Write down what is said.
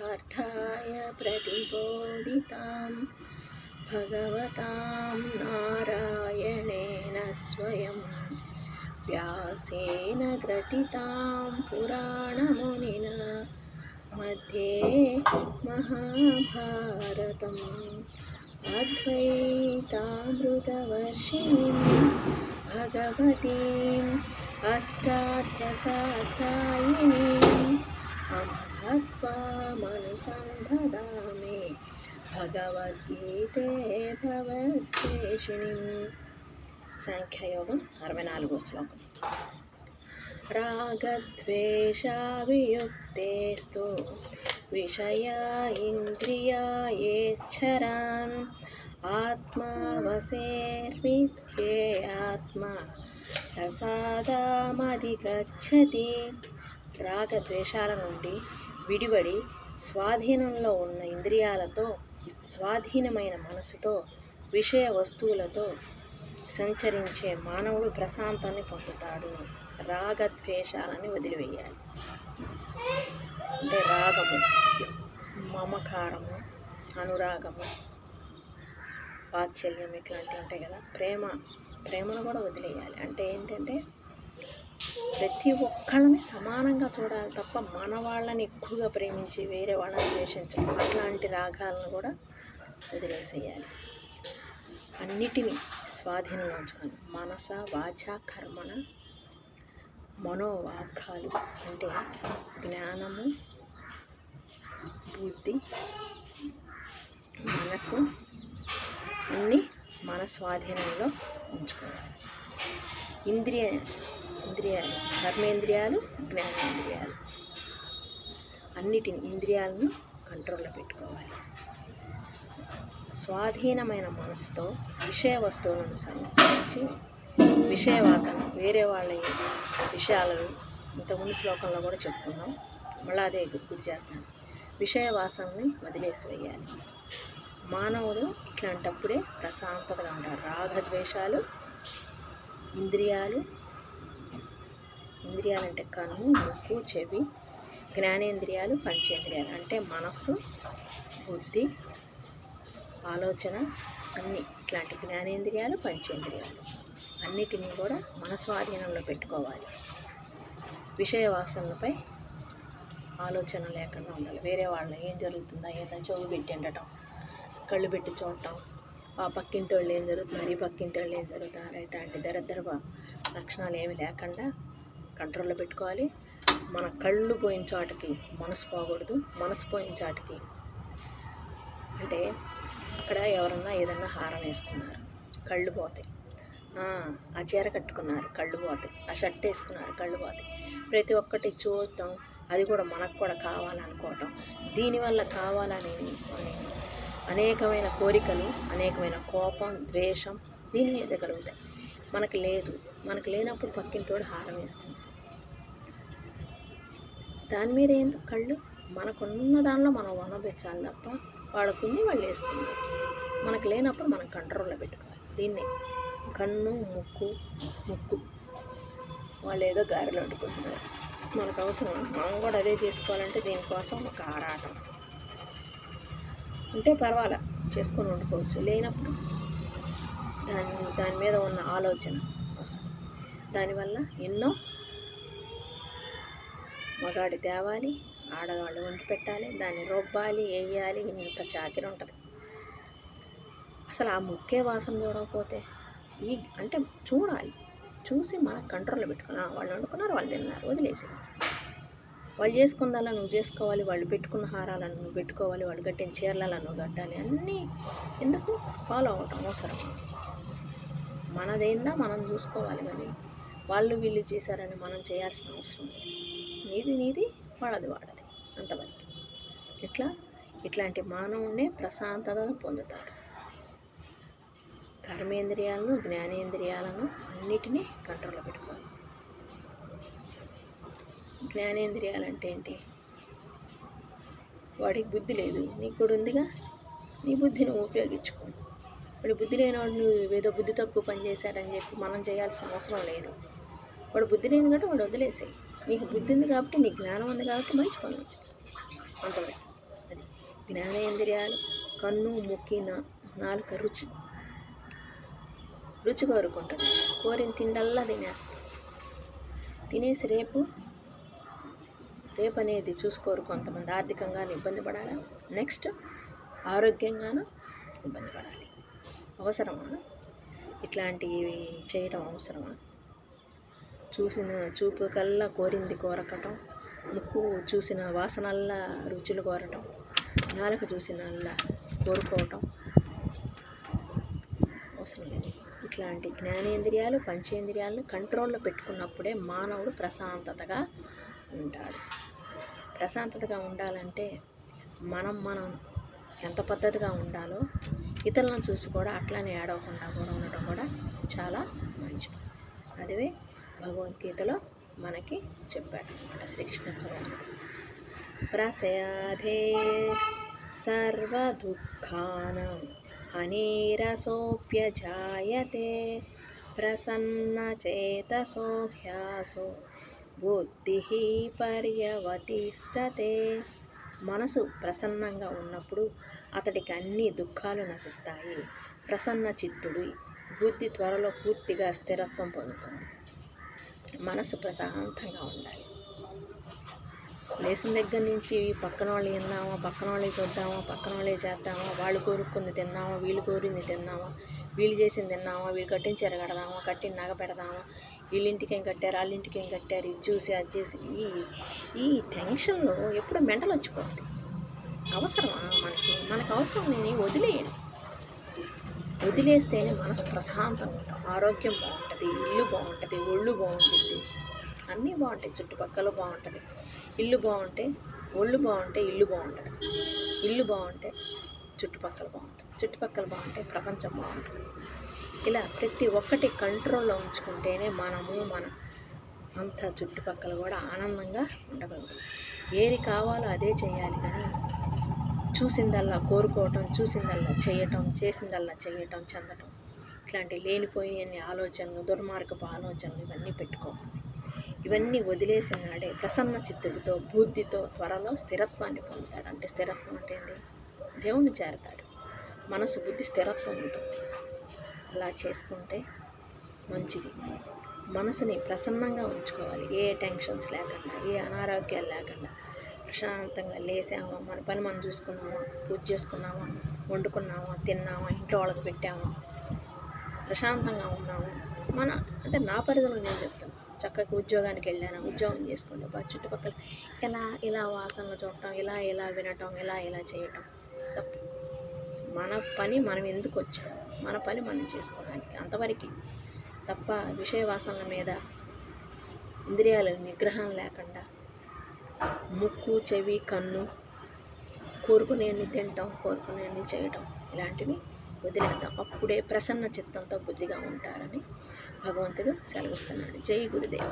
पार्थाय प्रतिबोधितां भगवतां नारायणेन स्वयं व्यासेन ग्रथितां पुराणमुनिना मध्ये महाभारतम् अद्वैतामृतवर्षिणीं भगवतीम् अष्टादशाध्यायिनीम् अहत्वामनुसन्धदामि भगवद्गीते भवद्वेषिणीम्. సాంఖ్యయోగం 64వ శ్లోకం. రాగద్వేషావియుక్తేస్తు విషయా ఇంద్రియాయేచ్ఛరాన్ ఆత్మావసేర్విద్యేయాత్మా ప్రసాదామధిగచ్చతి. రాగద్వేషాల నుండి విడివడి స్వాధీనంలో ఉన్న ఇంద్రియాలతో స్వాధీనమైన మనసుతో విషయ వస్తువులతో సంచరించే మానవుడు ప్రశాంతాన్ని పొందుతాడు. రాగద్వేషాలని వదిలివేయాలి. అంటే రాగము, మమకారము, అనురాగము, వాత్సల్యం ఇట్లాంటివి ఉంటాయి కదా. ప్రేమను కూడా వదిలేయాలి. అంటే ఏంటంటే ప్రతి ఒక్కళ్ళని సమానంగా చూడాలి తప్ప మన వాళ్ళని ఎక్కువగా ప్రేమించి వేరే వాళ్ళని ద్వేషించడం అట్లాంటి రాగాలను కూడా వదిలేసేయాలి. అన్నిటినీ స్వాధీనంలో ఉంచుకొని మనస వాచ కర్మణ మనోవాక్కాలు అంటే జ్ఞానము, బుద్ధి, మనసు అన్నీ మన స్వాధీనంలో ఉంచుకోవాలి. ఇంద్రియాలు కర్మేంద్రియాలు, జ్ఞానేంద్రియాలు అన్నిటిని ఇంద్రియాలను కంట్రోల్లో పెట్టుకోవాలి. స్వాధీనమైన మనసుతో విషయ వస్తువులను సంచరించి విషయవాసన వేరే వాళ్ళ విషయాలను ఇంతకుముందు శ్లోకంలో కూడా చెప్పుకున్నాం. మళ్ళీ అదే గుర్తు చేస్తాను. విషయవాసనని వదిలేసివేయాలి. మానవుడు ఇట్లాంటప్పుడే ప్రశాంతతగా ఉంటారు. రాగద్వేషాలు ఇంద్రియాలంటే కన్ను, ముక్కు, చెవి, జ్ఞానేంద్రియాలు, పంచేంద్రియాలు అంటే మనస్సు, బుద్ధి, ఆలోచన అన్నీ ఇట్లాంటి జ్ఞానేంద్రియాలు, పంచేంద్రియాలు అన్నిటినీ కూడా మన స్వాధీనంలో పెట్టుకోవాలి. విషయ వాసనలపై ఆలోచన లేకుండా ఉండాలి. వేరే వాళ్ళ ఏం జరుగుతుందా ఏదో చెవు పెట్టి ఉండటం, కళ్ళు పెట్టి చూడటం, ఆ పక్కింటి వాళ్ళు ఏం జరుగుతున్నారు, ఈ పక్కింటి వాళ్ళు ఏం జరుగుతున్నారు ఇట్లాంటి దరిద్ర లక్షణాలు ఏమి లేకుండా కంట్రోల్లో పెట్టుకోవాలి. మన కళ్ళు పోయిన చాటుకి మనసు పోకూడదు. మనసు పోయిన చాటుకి అంటే అక్కడ ఎవరన్నా ఏదన్నా హారం వేసుకున్నారు, కళ్ళు పోతాయి. ఆ చీర కట్టుకున్నారు, కళ్ళు పోతాయి. ఆ షర్ట్ వేసుకున్నారు, కళ్ళు పోతాయి. ప్రతి ఒక్కటి చూడటం, అది కూడా మనకు కూడా కావాలనుకోవటం, దీనివల్ల కావాలని అనేకమైన కోరికలు, అనేకమైన కోపం, ద్వేషం దీని మీద కలుగుతాయి. మనకు లేనప్పుడు పక్కింటోడు హారం వేసుకున్నాడు, దాని మీద ఏందో కళ్ళు మనకున్న దానిలో మనం వనబెచ్చాలి తప్ప వాళ్ళకుని వాళ్ళు వేసుకున్నారు. మనకు లేనప్పుడు మనం కంట్రోల్లో పెట్టుకోవాలి. దీన్నే కన్ను, ముక్కు వాళ్ళు ఏదో గారెలు అడ్డుకుంటున్నారు, మనకు అవసరం. మనం కూడా అదే చేసుకోవాలంటే దీనికోసం ఒక ఆరాటం ఉంటే పర్వాలా, చేసుకొని వండుకోవచ్చు. లేనప్పుడు దాని మీద ఉన్న ఆలోచన వస్తుంది. దానివల్ల ఎన్నో మగాడి తేవాలి, ఆడవాళ్ళు వండి పెట్టాలి, దాన్ని రుబ్బాలి, వేయాలి, ఇంత చాకిరి ఉంటుంది. అసలు ఆ ముక్కే వాసన చూడకపోతే అంటే చూడాలి, చూసి మనకు కంట్రోల్లో పెట్టుకుని వాళ్ళు వండుకున్నారు, వాళ్ళు తిన్నారు, వదిలేసి వాళ్ళు చేసుకుందాలా నువ్వు చేసుకోవాలి, వాళ్ళు పెట్టుకున్న హారాలను నువ్వు పెట్టుకోవాలి, వాళ్ళు కట్టిన చీరలను నువ్వు కట్టాలి. అన్నీ ఎందుకు ఫాలో అవ్వటం అవసరం. మనదేందా మనం చూసుకోవాలి, కానీ వాళ్ళు వీళ్ళు చేశారని మనం చేయాల్సిన అవసరం లేదు. నీది వాడది అంతవరకు. ఇట్లాంటి మానవుడినే ప్రశాంతత పొందుతాడు. కర్మేంద్రియాలను, జ్ఞానేంద్రియాలను అన్నిటినీ కంట్రోల్లో పెట్టుకోవాలి. జ్ఞానేంద్రియాలు అంటే ఏంటి? వాడికి బుద్ధి లేదు, నీకు కూడా ఉందిగా, నీ బుద్ధిని ఉపయోగించుకో. వాడు బుద్ధి లేనివాడు నువ్వు ఏదో బుద్ధి తక్కువ పని చేశాడని చెప్పి మనం చేయాల్సిన అవసరం లేదు. వాడు బుద్ధి లేని కాబట్టి వాడు వదిలేసాయి. నీకు బుద్ధి ఉంది కాబట్టి, నీ జ్ఞానం ఉంది కాబట్టి మంచి పనులు వచ్చాయి అంతవరకు. జ్ఞానేంద్రియాలు కన్ను, ముక్కి, నాలుక రుచి కోరుకుంటుంది. కోరిన తిండల్లా తినేస్తాం. తినేసి రేపు అనేది చూసుకోరు. కొంతమంది ఆర్థికంగాను ఇబ్బంది పడాలి, నెక్స్ట్ ఆరోగ్యంగాను ఇబ్బంది పడాలి. అవసరమా ఇట్లాంటివి చేయడం? అవసరమా? చూసిన చూపు కల్లా కోరింది కోరకటం, ముక్కు చూసిన వాసనల్లా రుచులు కోరటం, నాలుక చూసినల్లా కోరుకోవటం అవసరం లేదు. ఇట్లాంటి జ్ఞానేంద్రియాలు, పంచేంద్రియాలను కంట్రోల్లో పెట్టుకున్నప్పుడే మానవుడు ప్రశాంతతగా ఉంటాడు. ప్రశాంతతగా ఉండాలంటే మనం ఎంత పద్ధతిగా ఉండాలో ఇతరులను చూసి కూడా అట్లానే ఏడవకుండా కూడా ఉండటం కూడా చాలా మంచి పని. అదే భగవద్గీతలో మనకి చెప్పాడు అన్నమాట శ్రీకృష్ణ భగవానుడు. ప్రసయాధే సర్వదుఃఖానాం హనీరసోప్యజాయతే ప్రసన్నచేతసో హ్యాసో బుద్ధి పర్యవతిష్టతే. మనసు ప్రసన్నంగా ఉన్నప్పుడు అతడికి అన్ని దుఃఖాలు నశిస్తాయి. ప్రసన్న చిత్తుడు బుద్ధి త్వరలో పూర్తిగా స్థిరత్వం పొందుతుంది. మనసు ప్రశాంతంగా ఉండాలి. లేచిన దగ్గర నుంచి పక్కన వాళ్ళు విన్నామా, పక్కన వాళ్ళకి చూద్దామా, పక్కన వాళ్ళే చేద్దామా, వాళ్ళు కోరుకుంది తిన్నామా, వీళ్ళు కోరింది తిన్నామా, వీళ్ళు చేసింది తిన్నామా, వీళ్ళు కట్టిన చీర కడదామా, కట్టిన నగ పెడదామా, వీళ్ళింటికి ఏం కట్టారు, వాళ్ళింటికి ఏం కట్టారు, ఇది చూసి అది చేసి ఈ టెన్షన్లో ఎప్పుడో మెంటలు వచ్చిపోతుంది. అవసరమా మనకు అవసరం లేని వదిలేయండి. వదిలేస్తేనే మనసు ప్రశాంతంగా ఉంటాం, ఆరోగ్యం బాగుంటుంది, ఇల్లు బాగుంటుంది, ఒళ్ళు బాగుంటుంది, అన్నీ బాగుంటాయి. చుట్టుపక్కల బాగుంటుంది. ఇల్లు బాగుంటే ఒళ్ళు బాగుంటే ఇల్లు బాగుంటుంది, ఇల్లు బాగుంటే చుట్టుపక్కల బాగుంటుంది, చుట్టుపక్కల బాగుంటే ప్రపంచం బాగుంటుంది. ఇలా ప్రతి ఒక్కటి కంట్రోల్లో ఉంచుకుంటేనే మన అంత చుట్టుపక్కల కూడా ఆనందంగా ఉండగలుగుతాం. ఏది కావాలో అదే చేయాలి, కానీ చూసిందల్లా కోరుకోవటం, చూసిందల్లా చేయటం, చేసిందల్లా చేయటం, చెందటం, ఇట్లాంటి లేనిపోయిన ఆలోచనలు, దుర్మార్గపు ఆలోచనలు ఇవన్నీ పెట్టుకోవాలి. ఇవన్నీ వదిలేసిన నాడే ప్రసన్న చిత్తుడితో, బుద్ధితో త్వరలో స్థిరత్వాన్ని పొందుతాడు. అంటే స్థిరత్వం అంటే ఏంటి? దేవుణ్ణి చేరతాడు. మనసు, బుద్ధి స్థిరత్వం ఉంటుంది. అలా చేసుకుంటే మంచిది. మనసుని ప్రసన్నంగా ఉంచుకోవాలి. ఏ టెన్షన్స్ లేకుండా, ఏ అనారోగ్యాలు లేకుండా ప్రశాంతంగా లేసామా, మన పని మనం చూసుకున్నామా, పూజ చేసుకున్నామా, వండుకున్నామా, తిన్నామా, ఇంట్లో వాళ్ళకి పెట్టామా, ప్రశాంతంగా ఉన్నాము. అంటే నా పరిధిలో నేను చెప్తాను. చక్కగా ఉద్యోగానికి వెళ్ళాను, ఉద్యోగం చేసుకుంటే చుట్టుపక్కల ఇలా వాసనలు చూడటం, ఇలా వినటం, ఇలా చేయటం తప్పు. మన పని మనం ఎందుకు వచ్చాం, మన పని మనం చేసుకోవడానికి, అంతవరకు తప్ప విషయ వాసనల మీద ఇంద్రియాల నిగ్రహం లేకుండా ముక్కు, చెవి, కన్ను కోరుకునేన్ని తినటం, కోరుకునేన్ని చేయటం, ఇలాంటివి వదిలేద్దాం. అప్పుడే ప్రసన్న చిత్తంతో బుద్ధిగా ఉంటారని భగవంతుడు సెలవిస్తున్నాడు. జై గురుదేవ.